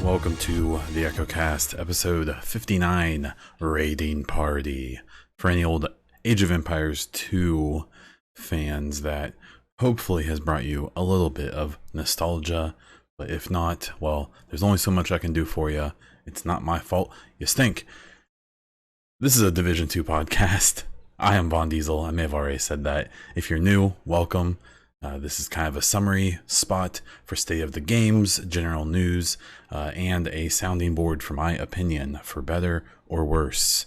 Welcome to the EchoCast, episode 59, Raiding Party. For any old Age of Empires 2 fans, that hopefully has brought you a little bit of nostalgia. But if not, well, there's only so much I can do for you. It's not my fault. You stink. This is a Division 2 podcast. I am Von Diesel. I may have already said that. If you're new, welcome. This is kind of a summary spot for state of the games, general news, and a sounding board for my opinion, for better or worse.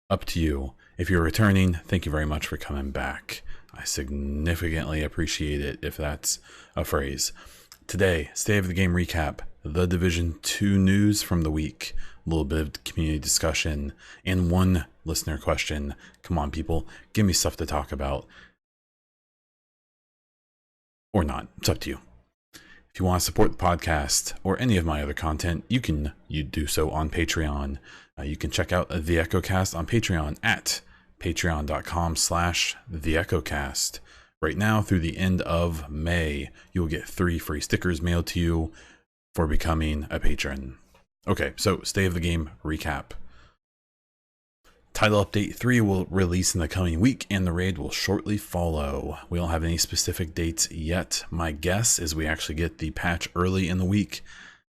Up to you. If you're returning, thank you very much for coming back. I significantly appreciate it, if that's a phrase. Today, state of the game recap, the Division 2 news from the week, a little bit of community discussion, and one listener question. Come on, people, give me stuff to talk about. Or not. It's up to you. If you want to support the podcast or any of my other content, you do so on Patreon. You can check out the EchoCast on Patreon at patreon.com/theechocast. Right now, through the end of May, you will get 3 free stickers mailed to you for becoming a patron. Okay, so state of the game recap. Title Update 3 will release in the coming week, and the raid will shortly follow. We don't have any specific dates yet. My guess is we actually get the patch early in the week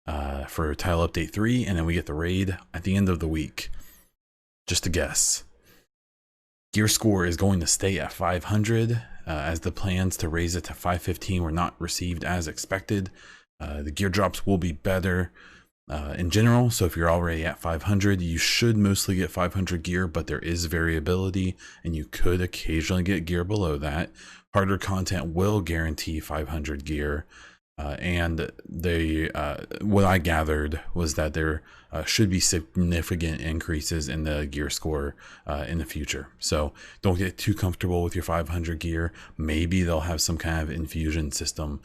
for Title Update 3, and then we get the raid at the end of the week. Just a guess. Gear score is going to stay at 500, as the plans to raise it to 515 were not received as expected. The gear drops will be better in general, so if you're already at 500, you should mostly get 500 gear, but there is variability and you could occasionally get gear below that. Harder content will guarantee 500 gear, and what I gathered was that there should be significant increases in the gear score in the future. So don't get too comfortable with your 500 gear. Maybe they'll have some kind of infusion system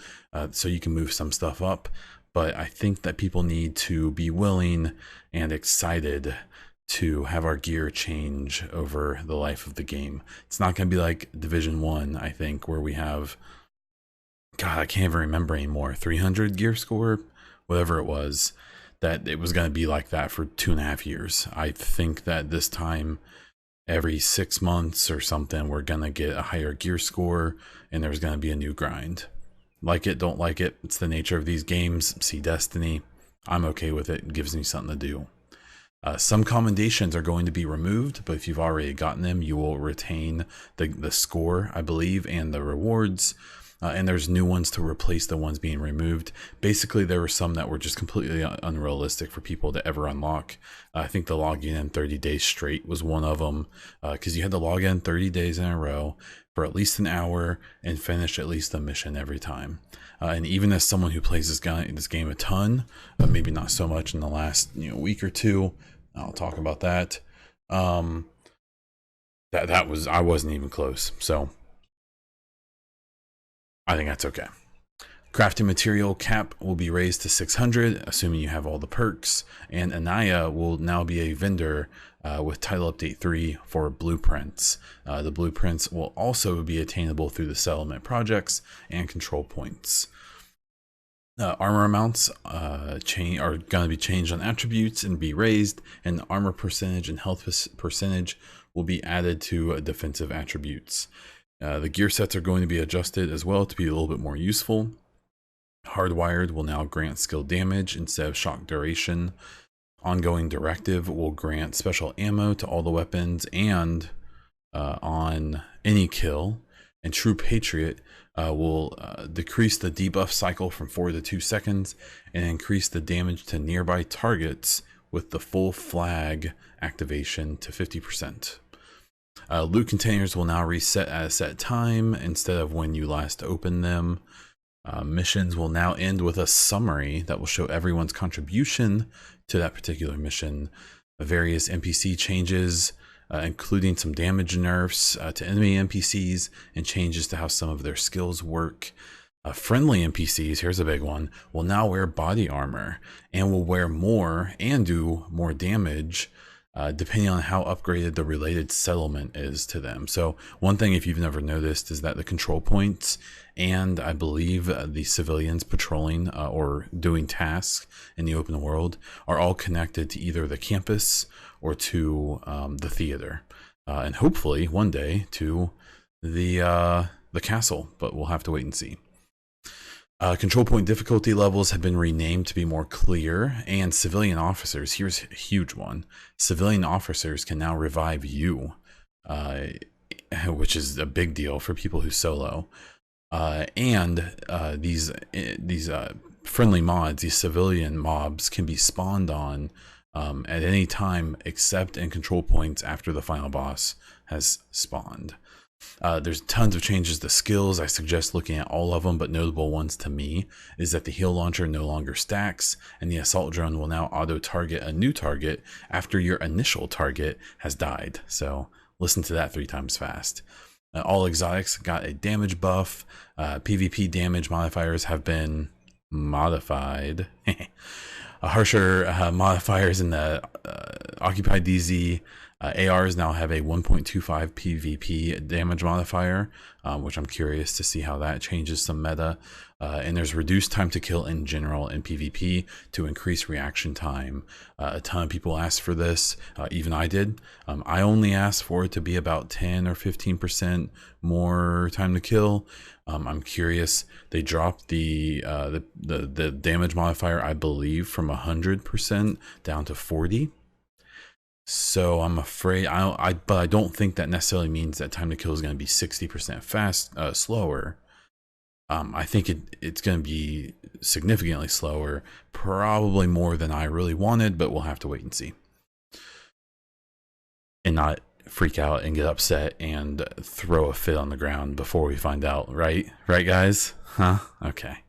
so you can move some stuff up. But I think that people need to be willing and excited to have our gear change over the life of the game. It's not going to be like Division 1, I think, where we have, God, I can't even remember anymore, 300 gear score, whatever it was, that it was going to be like that for 2.5 years. I think that this time, every 6 months or something, we're going to get a higher gear score and there's going to be a new grind. Like it, don't like it. It's the nature of these games. See Destiny. I'm okay with it. It gives me something to do. Some commendations are going to be removed, but if you've already gotten them, you will retain the score, I believe, and the rewards. And there's new ones to replace the ones being removed. Basically, there were some that were just completely unrealistic for people to ever unlock. I think the logging in 30 days straight was one of them, because you had to log in 30 days in a row for at least an hour and finish at least a mission every time. And even as someone who plays this game a ton, maybe not so much in the last week or two, I'll talk about that. I wasn't even close, so I think that's okay. Crafting material cap will be raised to 600, assuming you have all the perks, and Anaya will now be a vendor with Title Update 3 for blueprints. The blueprints will also be attainable through the settlement projects and control points. Armor amounts are going to be changed on attributes and be raised, and armor percentage and health percentage will be added to defensive attributes. The gear sets are going to be adjusted as well to be a little bit more useful. Hardwired will now grant skill damage instead of shock duration. Ongoing directive will grant special ammo to all the weapons and on any kill. And True Patriot will decrease the debuff cycle from 4 to 2 seconds and increase the damage to nearby targets with the full flag activation to 50%. Loot containers will now reset at a set time instead of when you last opened them. Missions will now end with a summary that will show everyone's contribution to that particular mission. Various NPC changes, including some damage nerfs to enemy NPCs and changes to how some of their skills work. Friendly NPCs, here's a big one, will now wear body armor and will wear more and do more damage depending on how upgraded the related settlement is to them. So one thing, if you've never noticed, is that the control points and I believe the civilians patrolling or doing tasks in the open world are all connected to either the campus or to the theater, and hopefully one day to the castle, but we'll have to wait and see. Control point difficulty levels have been renamed to be more clear, and civilian officers, here's a huge one, civilian officers can now revive you, which is a big deal for people who solo. And these friendly mods, these civilian mobs, can be spawned on at any time except in control points after the final boss has spawned. There's tons of changes to skills. I suggest looking at all of them, but notable ones to me is that the heal launcher no longer stacks, and the assault drone will now auto target a new target after your initial target has died. So listen to that 3 times fast. All exotics got a damage buff. PvP damage modifiers have been modified. Harsher modifiers in the occupied DZ. ARs now have a 1.25 PvP damage modifier, which I'm curious to see how that changes some meta. And there's reduced time to kill in general in PvP to increase reaction time. A ton of people asked for this, even I did. I only asked for it to be about 10 or 15% more time to kill. I'm curious. They dropped the damage modifier, I believe, from 100% down to 40. So I'm afraid but I don't think that necessarily means that time to kill is going to be 60% slower. I think it's going to be significantly slower, probably more than I really wanted, but we'll have to wait and see. And not freak out and get upset and throw a fit on the ground before we find out, right? Right, guys? Huh? Okay.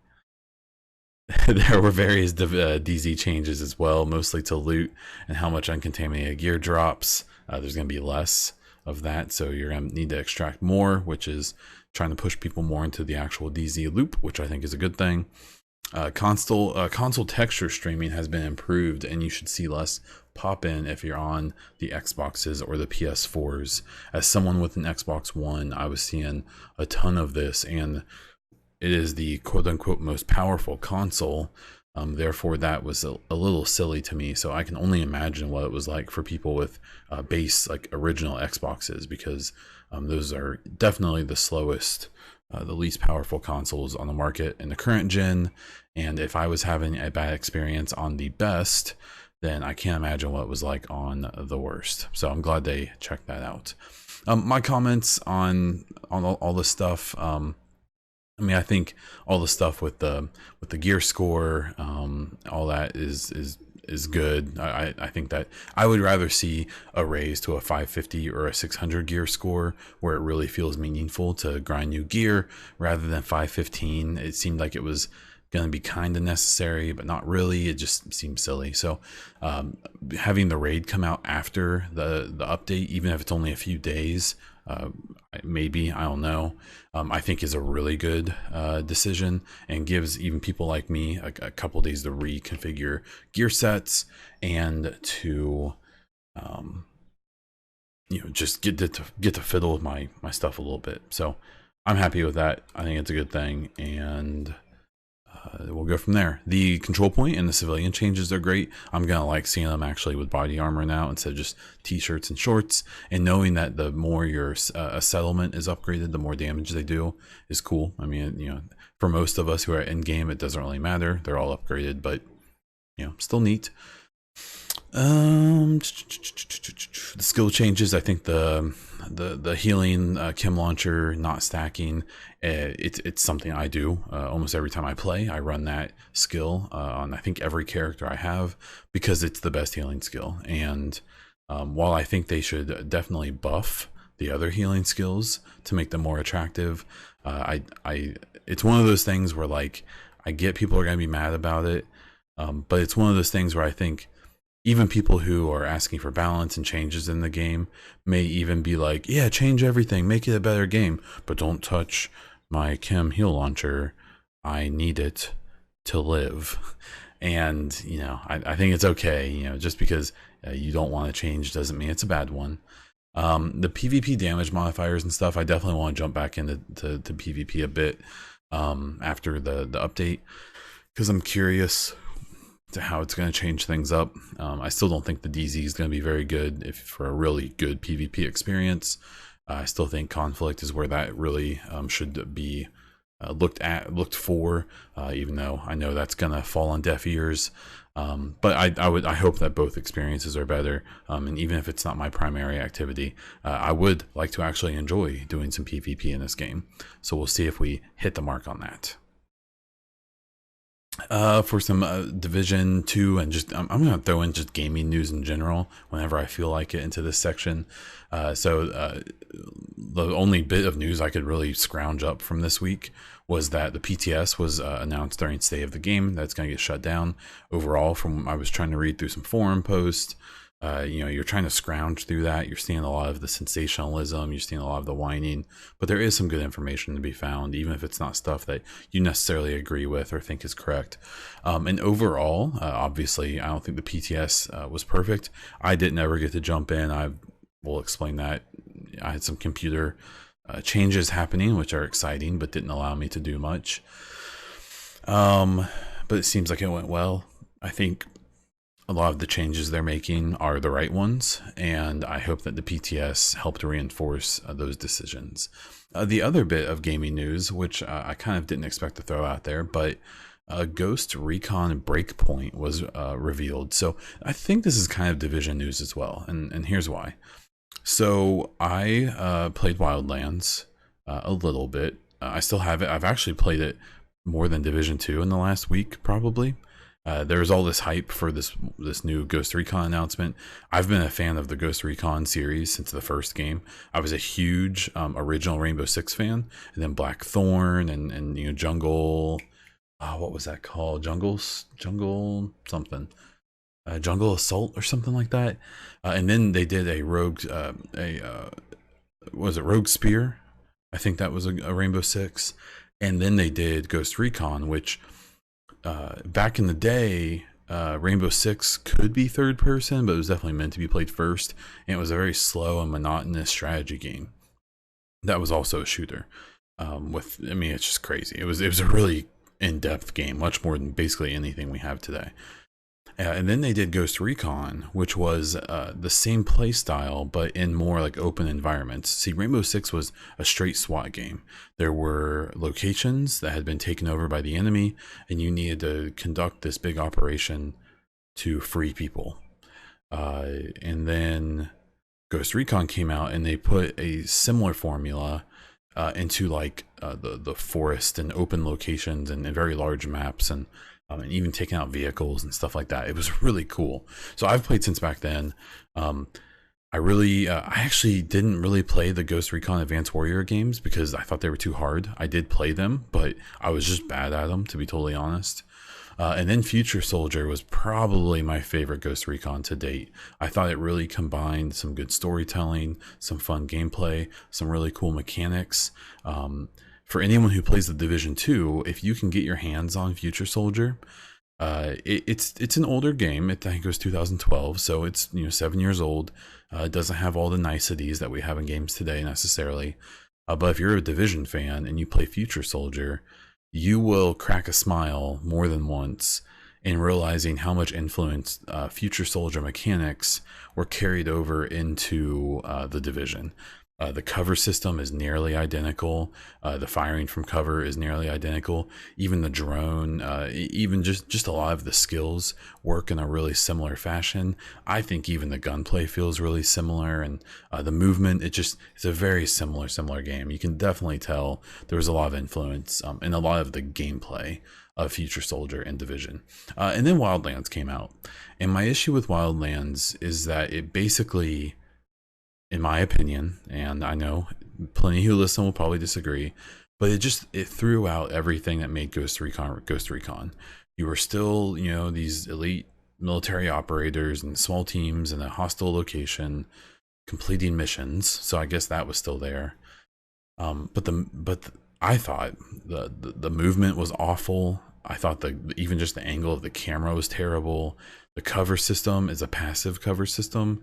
There were various DZ changes as well, mostly to loot and how much uncontaminated gear drops. There's going to be less of that, so you're going to need to extract more, which is trying to push people more into the actual DZ loop, which I think is a good thing. Console texture streaming has been improved, and you should see less pop-in if you're on the Xboxes or the PS4s. As someone with an Xbox One, I was seeing a ton of this, and it is the quote-unquote most powerful console, therefore that was a little silly to me. So I can only imagine what it was like for people with base, like original Xboxes, because those are definitely the slowest, the least powerful consoles on the market in the current gen. And if I was having a bad experience on the best, then I can't imagine what it was like on the worst. So I'm glad they checked that out. My comments on all this stuff, I mean, I think all the stuff with the gear score, all that is good. I think that I would rather see a raise to a 550 or a 600 gear score where it really feels meaningful to grind new gear rather than 515. It seemed like it was going to be kind of necessary, but not really. It just seems silly. So having the raid come out after the update, even if it's only a few days, maybe, I don't know, I think is a really good decision, and gives even people like me a couple days to reconfigure gear sets and to just get to fiddle with my stuff a little bit. So I'm happy with that. I think it's a good thing, and we'll go from there. The control point and the civilian changes are great. I'm gonna like seeing them actually with body armor now instead of just t-shirts and shorts, and knowing that the more your a settlement is upgraded, the more damage they do is cool. I mean, for most of us who are in game, it doesn't really matter. They're all upgraded, but still neat. The skill changes, I think the healing chem launcher not stacking, it's something I do almost every time I play. I run that skill on I think every character I have, because it's the best healing skill. And while I think they should definitely buff the other healing skills to make them more attractive, it's one of those things where, like, I get people are gonna be mad about it, but it's one of those things where I think even people who are asking for balance and changes in the game may even be like, yeah, change everything, make it a better game, but don't touch my chem heal launcher. I need it to live. And, I think it's okay, just because you don't want to change doesn't mean it's a bad one. The PvP damage modifiers and stuff, I definitely want to jump back into to PvP a bit after the update, because I'm curious to how it's going to change things up. I still don't think the DZ is going to be very good for a really good PvP experience. I still think Conflict is where that really should be looked for, even though I know that's gonna fall on deaf ears. But I hope that both experiences are better. And even if it's not my primary activity, I would like to actually enjoy doing some PvP in this game. So we'll see if we hit the mark on that. For some Division 2, and just I'm gonna throw in just gaming news in general whenever I feel like it into this section. The only bit of news I could really scrounge up from this week was that the PTS was announced during State of the Game that's going to get shut down. Overall, from I was trying to read through some forum posts, you're trying to scrounge through that. You're seeing a lot of the sensationalism, you're seeing a lot of the whining, but there is some good information to be found, even if it's not stuff that you necessarily agree with or think is correct. And overall, obviously, I don't think the PTS was perfect. I didn't ever get to jump in. I will explain that. I had some computer changes happening, which are exciting, but didn't allow me to do much. But it seems like it went well. I think a lot of the changes they're making are the right ones, and I hope that the PTS helped reinforce those decisions. The other bit of gaming news, which I kind of didn't expect to throw out there, but Ghost Recon Breakpoint was revealed. So I think this is kind of Division news as well, and here's why. So I played Wildlands a little bit. I still have it. I've actually played it more than Division 2 in the last week, probably. There's all this hype for this new Ghost Recon announcement. I've been a fan of the Ghost Recon series since the first game. I was a huge original Rainbow Six fan, and then Blackthorn and Jungle. What was that called? Jungle something. Jungle Assault or something like that. And then they did a Rogue, was it Rogue Spear? I think that was a Rainbow Six. And then they did Ghost Recon, which back in the day, Rainbow Six could be third person, but it was definitely meant to be played first. And it was a very slow and monotonous strategy game. That was also a shooter. It's just crazy. It was a really in-depth game, much more than basically anything we have today. And then they did Ghost Recon, which was the same play style, but in more like open environments. See, Rainbow Six was a straight SWAT game. There were locations that had been taken over by the enemy, and you needed to conduct this big operation to free people. And then Ghost Recon came out, and they put a similar formula into like the forest and open locations and very large maps, and even taking out vehicles and stuff like that. It was really cool. So I've played since back then. I actually didn't really play the Ghost Recon Advanced Warrior games because I thought they were too hard. I did play them, but I was just bad at them, to be totally honest. And then Future Soldier was probably my favorite Ghost Recon to date. I thought it really combined some good storytelling, some fun gameplay, some really cool mechanics. For anyone who plays the Division 2, if you can get your hands on Future Soldier, it's an older game. I think it was 2012, so it's 7 years old. It doesn't have all the niceties that we have in games today necessarily. But if you're a Division fan and you play Future Soldier, you will crack a smile more than once in realizing how much influence Future Soldier mechanics were carried over into the Division. The cover system is nearly identical. The firing from cover is nearly identical. Even the drone, even just a lot of the skills work in a really similar fashion. I think even the gunplay feels really similar, and the movement, it's a very similar game. You can definitely tell there was a lot of influence in a lot of the gameplay of Future Soldier and Division. And then Wildlands came out. And my issue with Wildlands is that it basically, in my opinion, and I know plenty who listen will probably disagree, but it threw out everything that made Ghost Recon. You were still, these elite military operators and small teams in a hostile location completing missions. So I guess that was still there. But I thought the movement was awful. I thought even just the angle of the camera was terrible. The cover system is a passive cover system,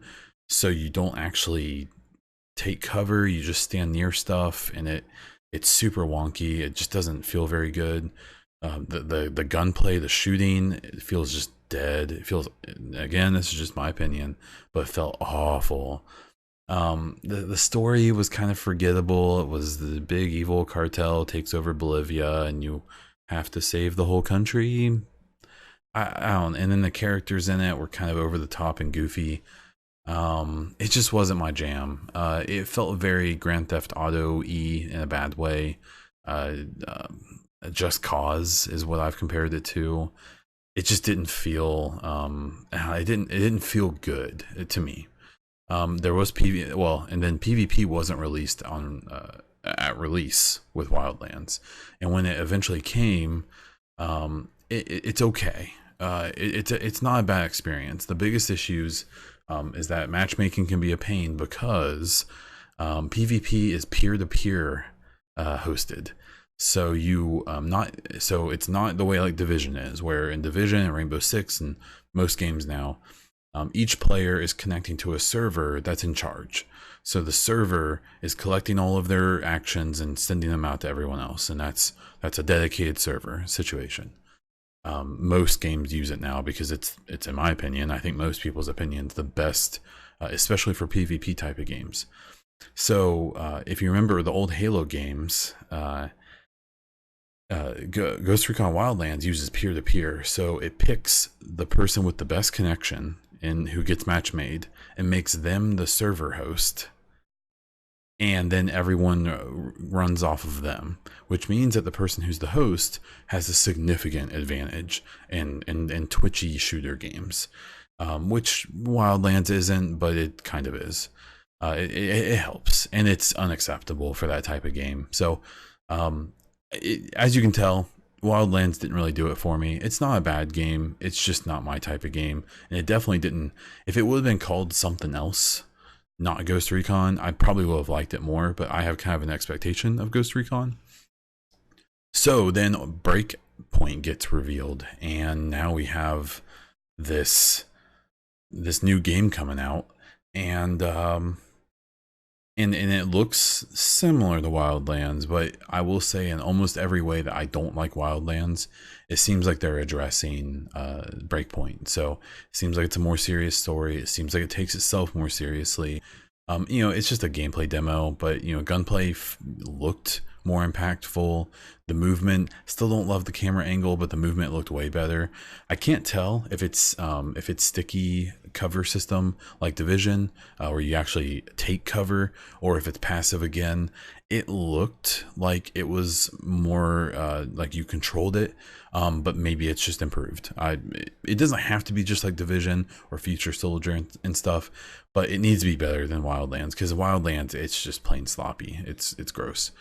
so you don't actually take cover. You just stand near stuff, and it's super wonky. It just doesn't feel very good. The gunplay, the shooting, it feels just dead. It feels, again, this is just my opinion, but it felt awful. The story was kind of forgettable. It was the big evil cartel takes over Bolivia and you have to save the whole country. I don't, and then the characters in it were kind of over the top and goofy. It just wasn't my jam. It felt very Grand Theft Auto-y in a bad way. Just Cause is what I've compared it to. It just didn't feel, it didn't feel good to me. There was and then PvP wasn't released on at release with Wildlands, and when it eventually came, it's okay. It's not a bad experience. The biggest issues is that matchmaking can be a pain because PvP is peer-to-peer hosted. So it's not the way like Division is, where in Division and Rainbow Six and most games now, each player is connecting to a server that's in charge. So the server is collecting all of their actions and sending them out to everyone else, and that's a dedicated server situation. Most games use it now because it's in my opinion, I think most people's opinions, the best, especially for PvP type of games. So if you remember the old Halo games, Ghost Recon Wildlands uses peer-to-peer, so it picks the person with the best connection and who gets match made and makes them the server host, and then everyone runs off of them, which means that the person who's the host has a significant advantage in twitchy shooter games, which Wildlands isn't, but it kind of is. It helps, and it's unacceptable for that type of game. So as you can tell, Wildlands didn't really do it for me. It's not a bad game. It's just not my type of game. And it definitely didn't. If it would have been called something else, not Ghost Recon, I probably would have liked it more, but I have kind of an expectation of Ghost Recon. So then Breakpoint gets revealed, and now we have this new game coming out, and it looks similar to Wildlands, but I will say in almost every way that I don't like Wildlands, it seems like they're addressing Breakpoint. So it seems like it's a more serious story. It seems like it takes itself more seriously. It's just a gameplay demo, but gunplay looked more impactful. The movement, still don't love the camera angle, but the movement looked way better. I can't tell if it's sticky cover system like Division, where you actually take cover, or if it's passive again. It looked like it was more like you controlled it, but maybe it's just improved. It doesn't have to be just like Division or Future Soldier and stuff, but it needs to be better than Wildlands, because Wildlands, it's just plain sloppy. It's gross.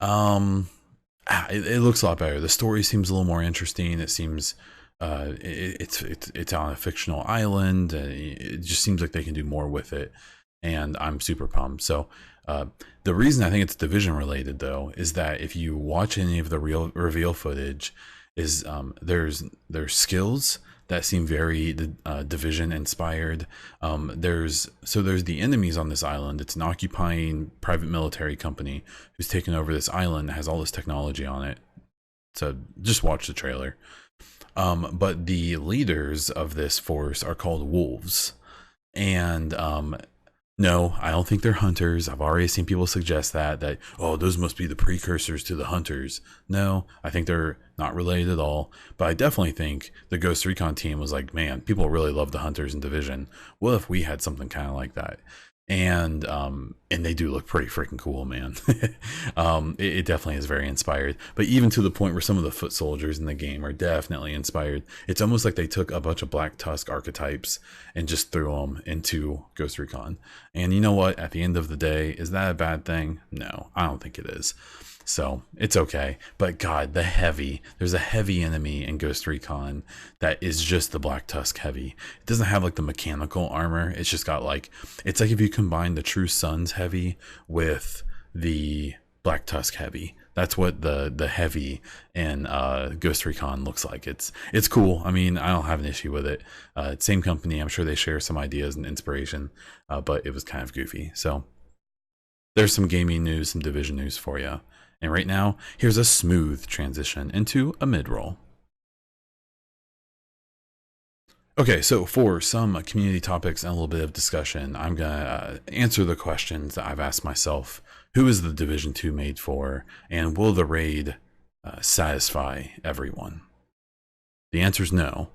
It looks a lot better. The story seems a little more interesting. It seems it's on a fictional island. It just seems like they can do more with it, and I'm super pumped. So the reason I think it's Division related, though, is that if you watch any of the real reveal footage, is there's skills that seem very Division inspired. There's the enemies on this island. It's an occupying private military company who's taken over this island that has all this technology on it. So just watch the trailer. But the leaders of this force are called wolves, and no, I don't think they're hunters. I've already seen people suggest that oh, those must be the precursors to the hunters. No, I think they're not related at all. But I definitely think the Ghost Recon team was like, man, people really love the hunters in Division. What if we had something kind of like that? And they do look pretty freaking cool, man. It definitely is very inspired, but even to the point where some of the foot soldiers in the game are definitely inspired. It's almost like they took a bunch of Black Tusk archetypes and just threw them into Ghost Recon. And you know what, at the end of the day, is that a bad thing? No, I don't think it is. So it's okay. But God, there's a heavy enemy in Ghost Recon that is just the Black Tusk heavy. It doesn't have like the mechanical armor. It's just got it's like if you combine the True Sons heavy with the Black Tusk heavy. That's what the heavy in Ghost Recon looks like. It's cool. I mean, I don't have an issue with it. Same company. I'm sure they share some ideas and inspiration, but it was kind of goofy. So there's some gaming news, some Division news for you. And right now, here's a smooth transition into a mid-roll. Okay, so for some community topics and a little bit of discussion, I'm going to answer the questions that I've asked myself. Who is the Division 2 made for? And will the raid satisfy everyone? The answer is no,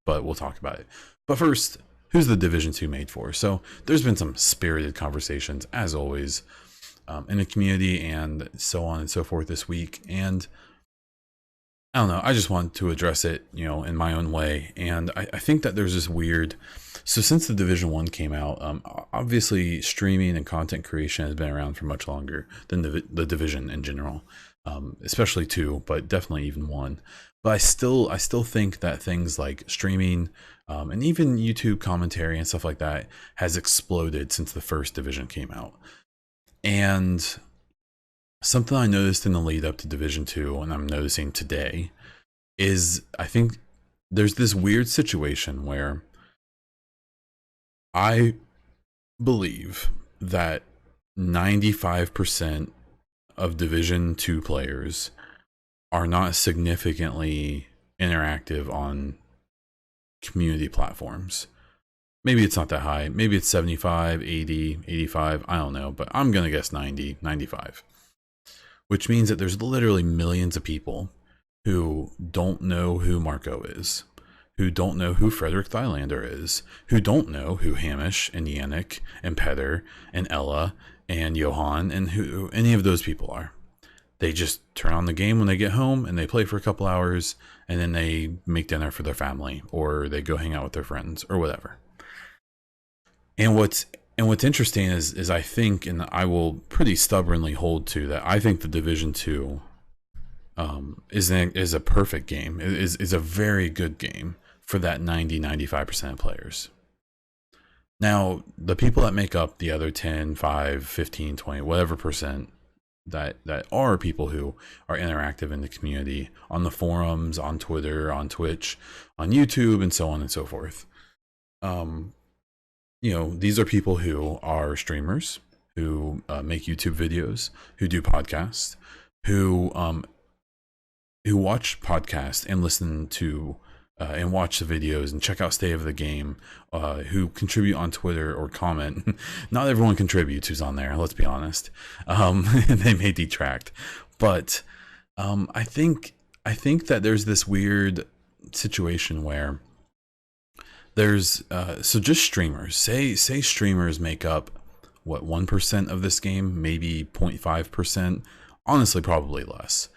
but we'll talk about it. But first, who's the Division 2 made for? So there's been some spirited conversations, as always, in the community and so on and so forth this week. And I don't know, I just wanted to address it, in my own way. And I think that there's this weird, so since the Division 1 came out, obviously streaming and content creation has been around for much longer than the Division in general, especially 2, but definitely even 1. But I still think that things like streaming and even YouTube commentary and stuff like that has exploded since the first Division came out. And something I noticed in the lead up to Division 2, and I'm noticing today, is I think there's this weird situation where I believe that 95% of Division 2 players are not significantly interactive on community platforms. Maybe it's not that high. Maybe it's 75, 80, 85. I don't know, but I'm going to guess 90, 95. Which means that there's literally millions of people who don't know who Marco is, who don't know who Frederick Thylander is, who don't know who Hamish and Yannick and Petter and Ella and Johan and who any of those people are. They just turn on the game when they get home and they play for a couple hours and then they make dinner for their family or they go hang out with their friends or whatever. And what's interesting is I think, and I will pretty stubbornly hold to that, I think the Division 2 is a perfect game, is a very good game for that 90-95% of players. Now, the people that make up the other 10, 5, 15, 20, whatever percent that are people who are interactive in the community, on the forums, on Twitter, on Twitch, on YouTube, and so on and so forth. These are people who are streamers, who make YouTube videos, who do podcasts, who watch podcasts and listen to and watch the videos and check out State of the Game, who contribute on Twitter or comment. Not everyone contributes who's on there, let's be honest. They may detract. But I think that there's this weird situation where there's so just streamers. Say streamers make up what, 1% of this game, maybe 0.5%. Honestly, probably less.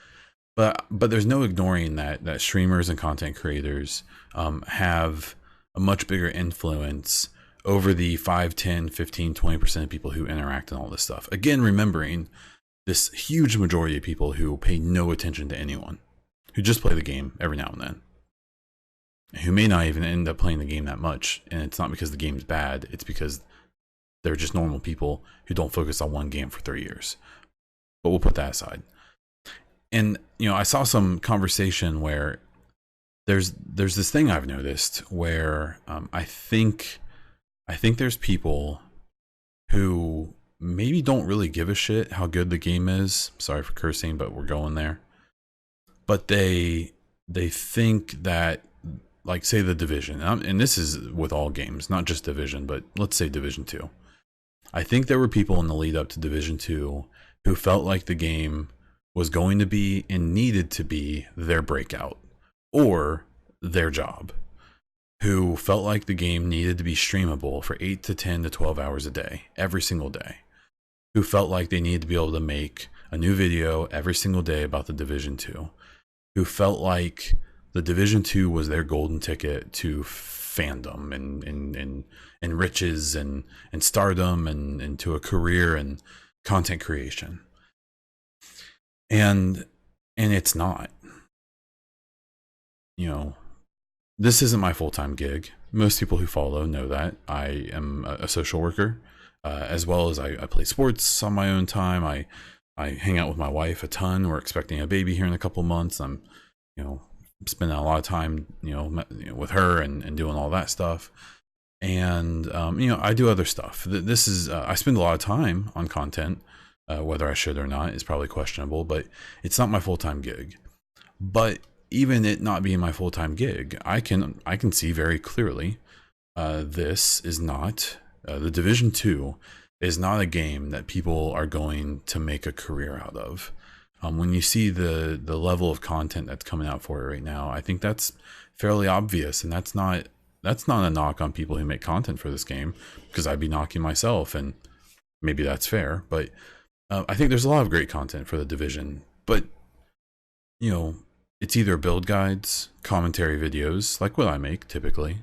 But there's no ignoring that streamers and content creators have a much bigger influence over the 5, 10, 15, 20% of people who interact and all this stuff. Again, remembering this huge majority of people who pay no attention to anyone, who just play the game every now and then, who may not even end up playing the game that much. And it's not because the game's bad, it's because they're just normal people who don't focus on one game for 3 years. But we'll put that aside. And I saw some conversation where there's this thing I've noticed where I think there's people who maybe don't really give a shit how good the game is. Sorry for cursing, but we're going there. But they think that, like, say the Division, and this is with all games, not just Division, but let's say Division 2. I think there were people in the lead up to Division 2 who felt like the game was going to be and needed to be their breakout or their job, who felt like the game needed to be streamable for 8 to 10 to 12 hours a day, every single day, who felt like they needed to be able to make a new video every single day about the Division 2, who felt like the Division 2 was their golden ticket to fandom and riches and stardom and to a career and content creation. And it's not. This isn't my full-time gig. Most people who follow know that. I am a social worker, as well as I play sports on my own time. I hang out with my wife a ton. We're expecting a baby here in a couple months. I'm, you know, spending a lot of time, with her and doing all that stuff. And, I do other stuff. This is, I spend a lot of time on content, whether I should or not is probably questionable, but it's not my full-time gig. But even it not being my full-time gig, I can see very clearly, this is not, the Division 2 is not a game that people are going to make a career out of. When you see the level of content that's coming out for it right now, I think that's fairly obvious, and that's not a knock on people who make content for this game, because I'd be knocking myself, and maybe that's fair. But I think there's a lot of great content for the Division, but it's either build guides, commentary videos, like what I make typically,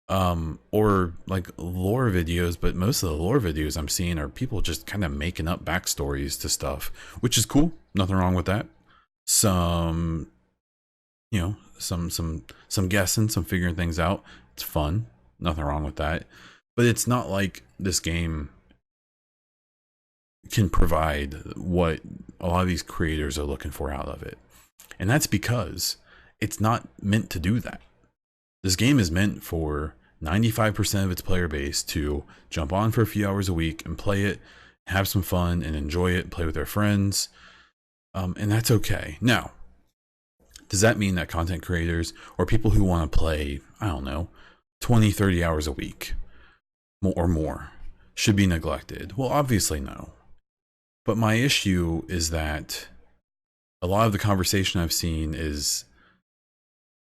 or like lore videos. But most of the lore videos I'm seeing are people just kind of making up backstories to stuff, which is cool. Nothing wrong with that. Some guessing, some figuring things out. It's fun. Nothing wrong with that. But it's not like this game can provide what a lot of these creators are looking for out of it. And that's because it's not meant to do that. This game is meant for 95% of its player base to jump on for a few hours a week and play it, have some fun and enjoy it, play with their friends. And that's okay. Now, does that mean that content creators or people who want to play, 20, 30 hours a week or more should be neglected? Well, obviously no. But my issue is that a lot of the conversation I've seen is,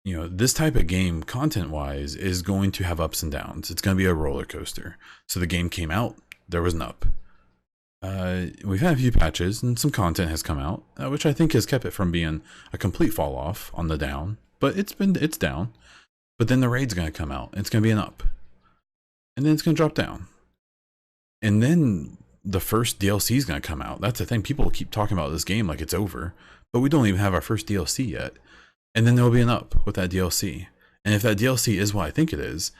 this type of game, content-wise, is going to have ups and downs. It's going to be a roller coaster. So the game came out, there was an up. We've had a few patches, and some content has come out, which I think has kept it from being a complete fall off on the down. But it's down. But then the raid's going to come out, and it's going to be an up. And then it's going to drop down. And then the first DLC is going to come out. That's the thing. People keep talking about this game like it's over, but we don't even have our first DLC yet. And then there'll be an up with that DLC. And if that DLC is what I think it is,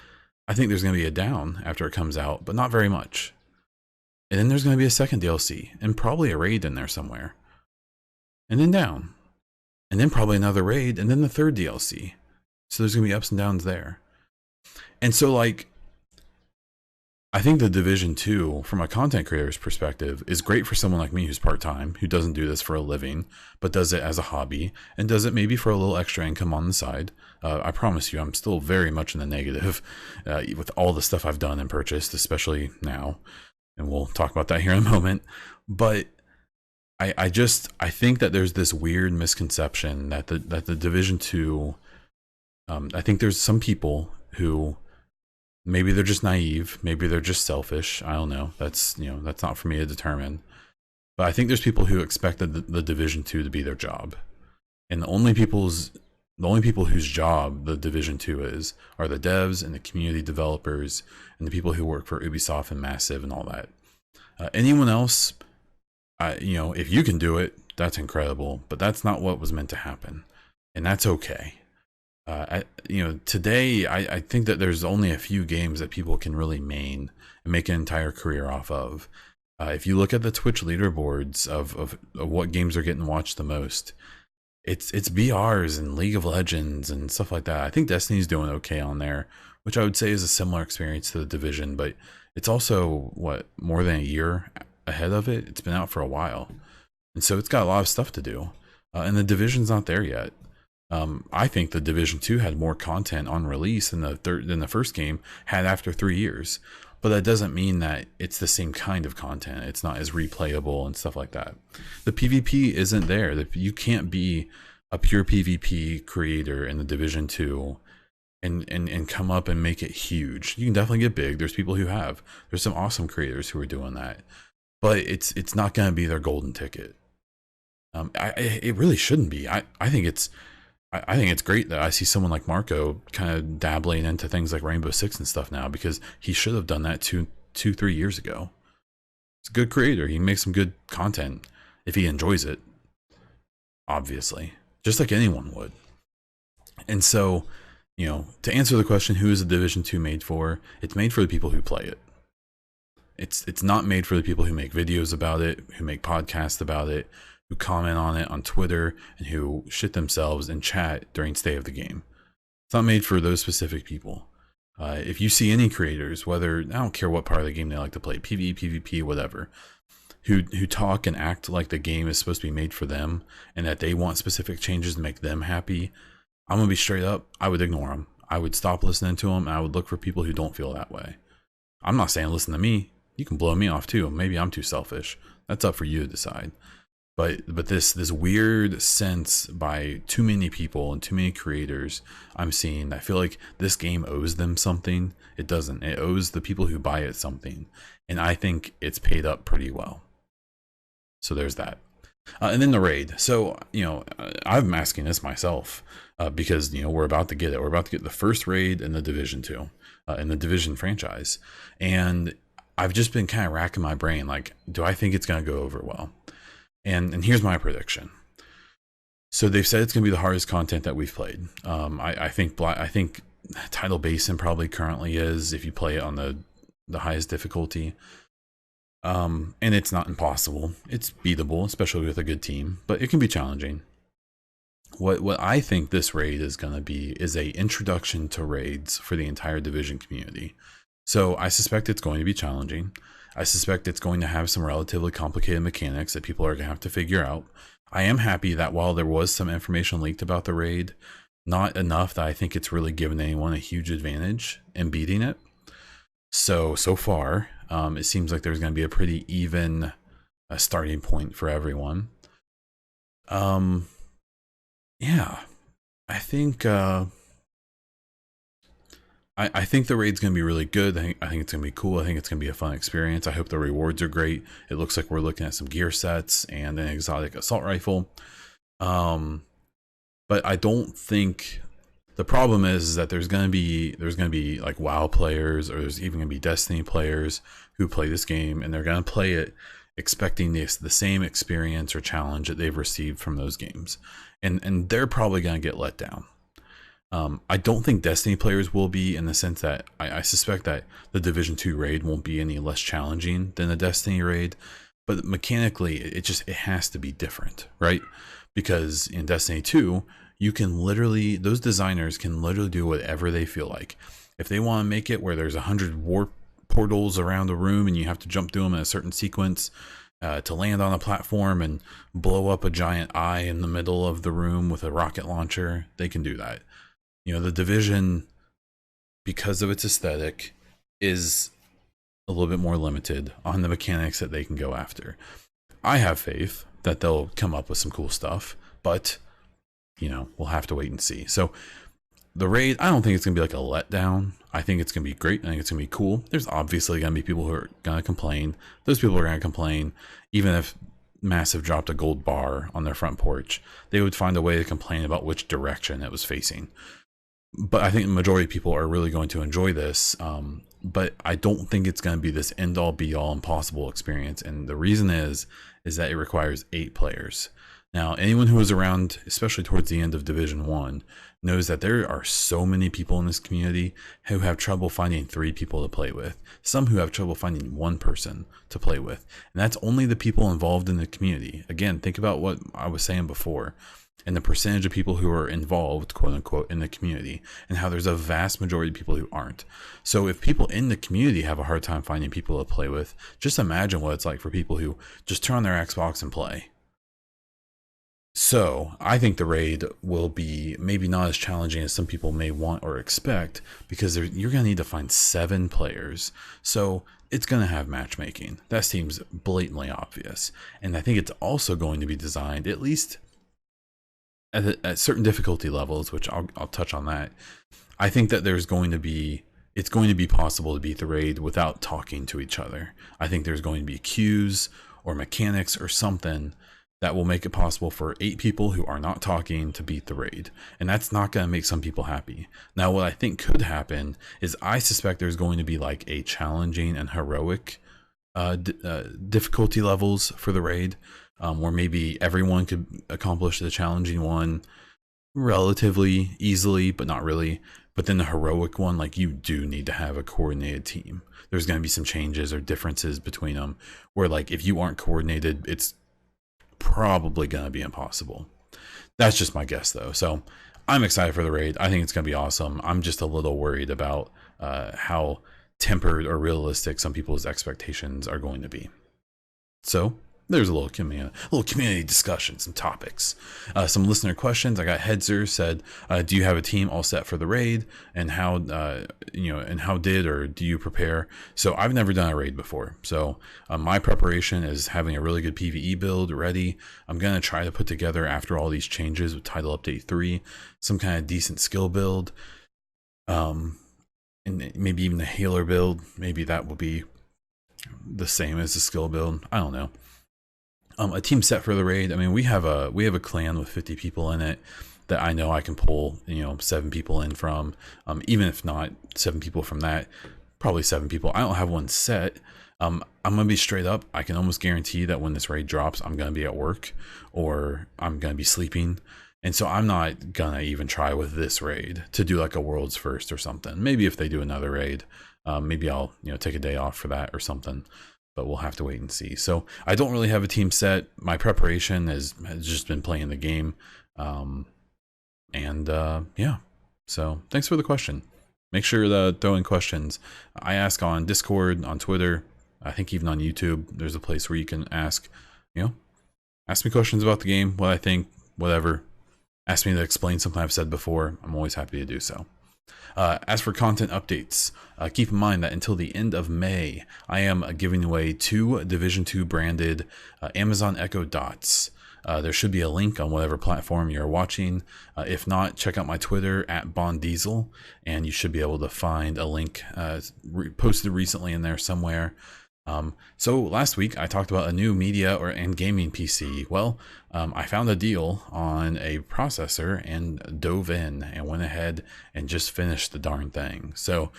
I think there's going to be a down after it comes out, but not very much. And then there's going to be a second DLC and probably a raid in there somewhere. And then down. And then probably another raid and then the third DLC. So there's going to be ups and downs there. And so I think the Division 2, from a content creator's perspective, is great for someone like me who's part-time, who doesn't do this for a living, but does it as a hobby, and does it maybe for a little extra income on the side. I promise you, I'm still very much in the negative with all the stuff I've done and purchased, especially now, and we'll talk about that here in a moment. But I think that there's this weird misconception that the Division 2, I think there's some people who, maybe they're just naive. Maybe they're just selfish. I don't know. That's not for me to determine. But I think there's people who expect the Division 2 to be their job. And the only people whose job the Division 2 is are the devs and the community developers and the people who work for Ubisoft and Massive and all that. Anyone else, if you can do it, that's incredible. But that's not what was meant to happen. And that's okay. Today, I think that there's only a few games that people can really main and make an entire career off of. If you look at the Twitch leaderboards of what games are getting watched the most, it's BRs and League of Legends and stuff like that. I think Destiny's doing okay on there, which I would say is a similar experience to the Division, but it's also, more than a year ahead of it? It's been out for a while. And so it's got a lot of stuff to do. And the Division's not there yet. I think the Division 2 had more content on release than the first game had after 3 years. But that doesn't mean that it's the same kind of content. It's not as replayable and stuff like that. The PvP isn't there. You can't be a pure PvP creator in the Division 2 and come up and make it huge. You can definitely get big. There's people who have. There's some awesome creators who are doing that. But it's not going to be their golden ticket. It really shouldn't be. I think it's great that I see someone like Marco kind of dabbling into things like Rainbow Six and stuff now, because he should have done that 3 years ago. He's a good creator. He makes some good content if he enjoys it, obviously, just like anyone would. And so, to answer the question, who is the Division 2 made for? It's made for the people who play it. It's not made for the people who make videos about it, who make podcasts about it, who comment on it on Twitter, and who shit themselves in chat during State of the Game. It's not made for those specific people. If you see any creators, whether, I don't care what part of the game they like to play, PvE, PvP, whatever, who talk and act like the game is supposed to be made for them and that they want specific changes to make them happy, I'm gonna be straight up, I would ignore them. I would stop listening to them, and I would look for people who don't feel that way. I'm not saying listen to me. You can blow me off too. Maybe I'm too selfish. That's up for you to decide. But this weird sense by too many people and too many creators I'm seeing, I feel like this game owes them something. It doesn't. It owes the people who buy it something. And I think it's paid up pretty well. So there's that. And then the raid. So, I'm asking this myself because, we're about to get it. We're about to get the first raid in the Division 2, in the Division franchise. And I've just been kind of racking my brain, like, do I think it's going to go over well? And here's my prediction. So they've said it's going to be the hardest content that we've played. I think Tidal Basin probably currently is, if you play it on the highest difficulty. And it's not impossible. It's beatable, especially with a good team, but it can be challenging. What I think this raid is going to be is a introduction to raids for the entire Division community. So I suspect it's going to be challenging. I suspect it's going to have some relatively complicated mechanics that people are going to have to figure out. I am happy that while there was some information leaked about the raid, not enough that I think it's really given anyone a huge advantage in beating it. So far, it seems like there's going to be a pretty even starting point for everyone. Yeah, I think I think the raid's going to be really good. I think it's going to be cool. I think it's going to be a fun experience. I hope the rewards are great. It looks like we're looking at some gear sets and an exotic assault rifle. But I don't think the problem is that there's going to be like WoW players, or there's even going to be Destiny players who play this game, and they're going to play it expecting the same experience or challenge that they've received from those games, and they're probably going to get let down. I don't think Destiny players will be, in the sense that I suspect that the Division 2 raid won't be any less challenging than the Destiny raid, but mechanically it has to be different, right? Because in Destiny 2, you can literally, those designers can literally do whatever they feel like. If they want to make it where there's 100 warp portals around the room and you have to jump through them in a certain sequence to land on a platform and blow up a giant eye in the middle of the room with a rocket launcher, they can do that. The Division, because of its aesthetic, is a little bit more limited on the mechanics that they can go after. I have faith that they'll come up with some cool stuff, but we'll have to wait and see. So the raid, I don't think it's gonna be like a letdown. I think it's gonna be great. I think it's gonna be cool. There's obviously gonna be people who are gonna complain. Those people are gonna complain. Even if Massive dropped a gold bar on their front porch, they would find a way to complain about which direction it was facing. But I think the majority of people are really going to enjoy this. But I don't think it's going to be this end-all be-all impossible experience. And the reason is that it requires 8 players. Now, anyone who was around, especially towards the end of Division 1, knows that there are so many people in this community who have trouble finding 3 people to play with. Some who have trouble finding 1 person to play with. And that's only the people involved in the community. Again, think about what I was saying before, and the percentage of people who are involved, quote unquote, in the community, and how there's a vast majority of people who aren't. So if people in the community have a hard time finding people to play with, just imagine what it's like for people who just turn on their Xbox and play. So I think the raid will be maybe not as challenging as some people may want or expect, because you're going to need to find 7 players. So it's going to have matchmaking. That seems blatantly obvious. And I think it's also going to be designed, at least at certain difficulty levels, which I'll touch on that. I think that it's going to be possible to beat the raid without talking to each other. I think there's going to be cues or mechanics or something that will make it possible for 8 people who are not talking to beat the raid. And that's not going to make some people happy. Now, what I think could happen is I suspect there's going to be like a challenging and heroic difficulty levels for the raid, where maybe everyone could accomplish the challenging one relatively easily, but not really. But then the heroic one, like, you do need to have a coordinated team. There's going to be some changes or differences between them where, like, if you aren't coordinated, it's probably going to be impossible. That's just my guess, though. So I'm excited for the raid. I think it's going to be awesome. I'm just a little worried about how tempered or realistic some people's expectations are going to be. So there's a little community discussion, some topics, some listener questions. I got Hedzer said, do you have a team all set for the raid, and how did or do you prepare? So I've never done a raid before, so my preparation is having a really good PvE build ready. I'm gonna try to put together, after all these changes with title update 3, some kind of decent skill build, and maybe even a healer build. Maybe that will be the same as the skill build. I don't know. A team set for the raid. I mean, we have a clan with 50 people in it that I know I can pull 7 people in from. Even if not 7 people from that, probably 7 people. I don't have one set. I'm gonna be straight up. I can almost guarantee that when this raid drops, I'm gonna be at work or I'm gonna be sleeping, and so I'm not gonna even try with this raid to do like a world's first or something. Maybe if they do another raid, maybe I'll take a day off for that or something. But we'll have to wait and see. So I don't really have a team set. My preparation has just been playing the game. Yeah. So thanks for the question. Make sure to throw in questions. I ask on Discord, on Twitter, I think even on YouTube. There's a place where you can ask me questions about the game, what I think, whatever. Ask me to explain something I've said before. I'm always happy to do so. As for content updates, keep in mind that until the end of May, I am giving away 2 Division 2 branded Amazon Echo Dots. There should be a link on whatever platform you're watching. If not, check out my Twitter at BondDiesel, and you should be able to find a link posted recently in there somewhere. So last week I talked about a new media and gaming PC. Well, I found a deal on a processor and dove in and went ahead and just finished the darn thing. So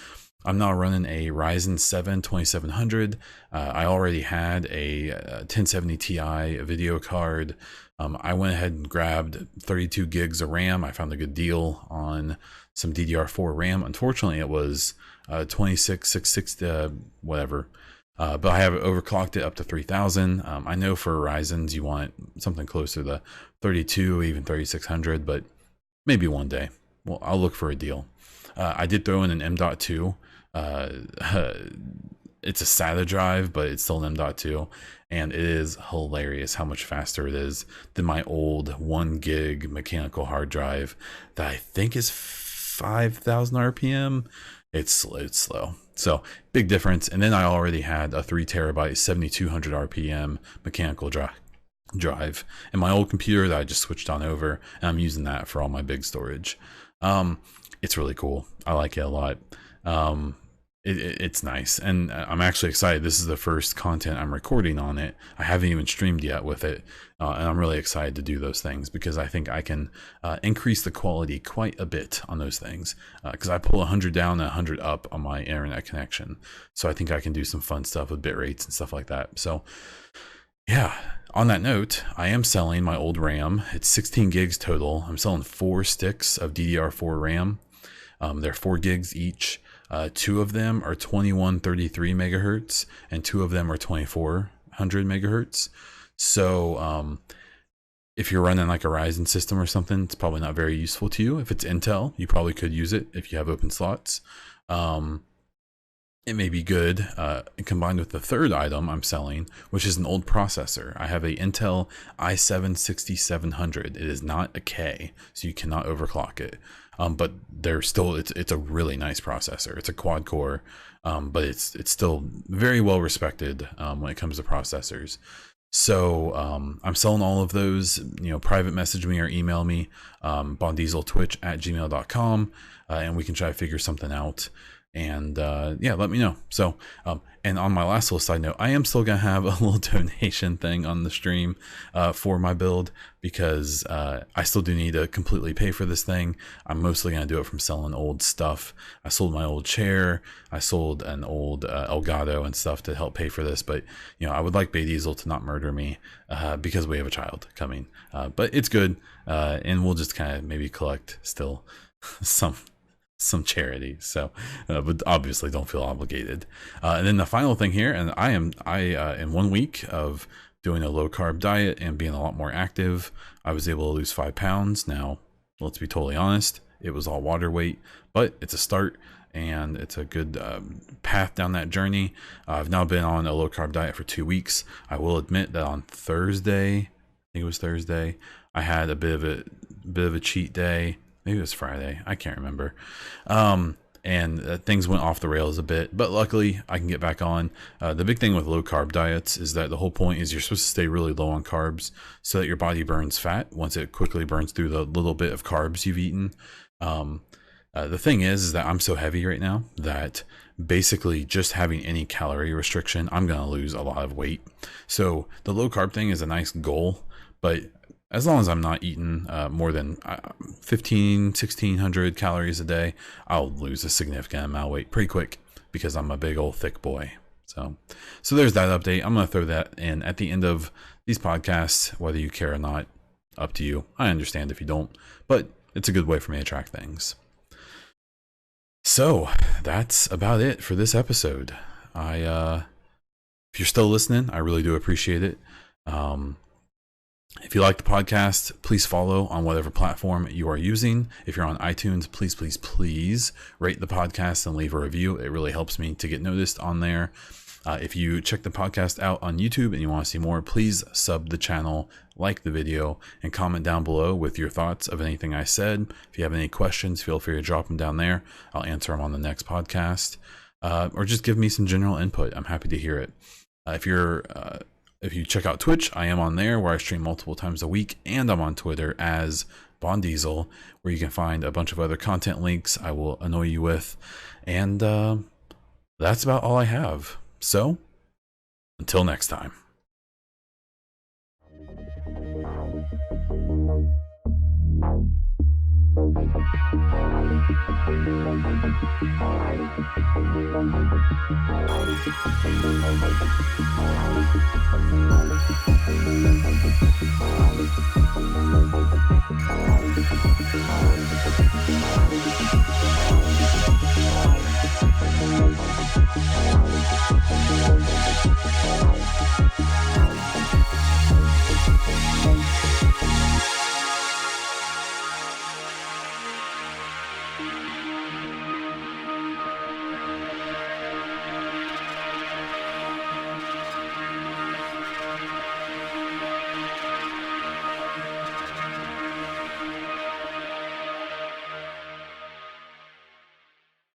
I'm now running a Ryzen 7 2700. I already had a 1070 Ti video card. I went ahead and grabbed 32 gigs of RAM. I found a good deal on some DDR4 RAM. Unfortunately, it was 26,660 whatever. But I have overclocked it up to 3000. I know for Ryzen's you want something closer to 32, even 3600, but maybe one day. Well, I'll look for a deal. I did throw in an M.2. It's a SATA drive, but it's still an M.2, and it is hilarious how much faster it is than my old 1 gig mechanical hard drive that I think is 5,000 RPM. It's slow. So big difference. And then I already had a 3 terabyte 7200 RPM mechanical drive in my old computer that I just switched on over, and I'm using that for all my big storage. It's really cool. I like it a lot. It's nice, and I'm actually excited. This is the first content I'm recording on it. I haven't even streamed yet with it, and I'm really excited to do those things because I think I can increase the quality quite a bit on those things, because I pull 100 down and 100 up on my internet connection. So I think I can do some fun stuff with bit rates and stuff like that. So yeah, on that note, I am selling my old RAM. It's 16 gigs total. I'm selling 4 sticks of DDR4 RAM. They're 4 gigs each. 2 of them are 2133 megahertz and 2 of them are 2400 megahertz. So if you're running like a Ryzen system or something, it's probably not very useful to you. If it's Intel, you probably could use it if you have open slots. It may be good combined with the third item I'm selling, which is an old processor. I have a Intel i7-6700. It is not a K, so you cannot overclock it. But it's a really nice processor. It's a quad core, but it's still very well respected when it comes to processors. So I'm selling all of those. Private message me or email me, bonddieseltwitch@gmail.com, and we can try to figure something out. And yeah, let me know. So and on my last little side note, I am still gonna have a little donation thing on the stream for my build, because I still do need to completely pay for this thing. I'm mostly gonna do it from selling old stuff. I sold my old chair, I sold an old Elgato and stuff to help pay for this. But I would like Bay Diesel to not murder me because we have a child coming. But it's good, and we'll just kind of maybe collect still some some charity. So, but obviously don't feel obligated. And then the final thing here, and I in 1 week of doing a low carb diet and being a lot more active, I was able to lose 5 pounds. Now, let's be totally honest, it was all water weight, but it's a start and it's a good path down that journey. I've now been on a low carb diet for 2 weeks. I will admit that on Thursday, I think it was Thursday, I had a bit of a cheat day. Maybe it was Friday, I can't remember. And things went off the rails a bit, but luckily I can get back on. The big thing with low carb diets is that the whole point is you're supposed to stay really low on carbs so that your body burns fat once it quickly burns through the little bit of carbs you've eaten. The thing is that I'm so heavy right now that basically just having any calorie restriction, I'm going to lose a lot of weight. So the low carb thing is a nice goal, but as long as I'm not eating more than 1,600 calories a day, I'll lose a significant amount of weight pretty quick because I'm a big old thick boy. So there's that update. I'm going to throw that in at the end of these podcasts, whether you care or not, up to you. I understand if you don't, but it's a good way for me to track things. So that's about it for this episode. If you're still listening, I really do appreciate it. If you like the podcast, please follow on whatever platform you are using. If you're on iTunes, please rate the podcast and leave a review. It really helps me to get noticed on there. If you check the podcast out on YouTube and you want to see more, please sub the channel, like the video, and comment down below with your thoughts of anything I said. If you have any questions, feel free to drop them down there. I'll answer them on the next podcast. Or just give me some general input. I'm happy to hear it. If you check out Twitch, I am on there where I stream multiple times a week, and I'm on Twitter as Bond Diesel, where you can find a bunch of other content links I will annoy you with. And that's about all I have. So, until next time.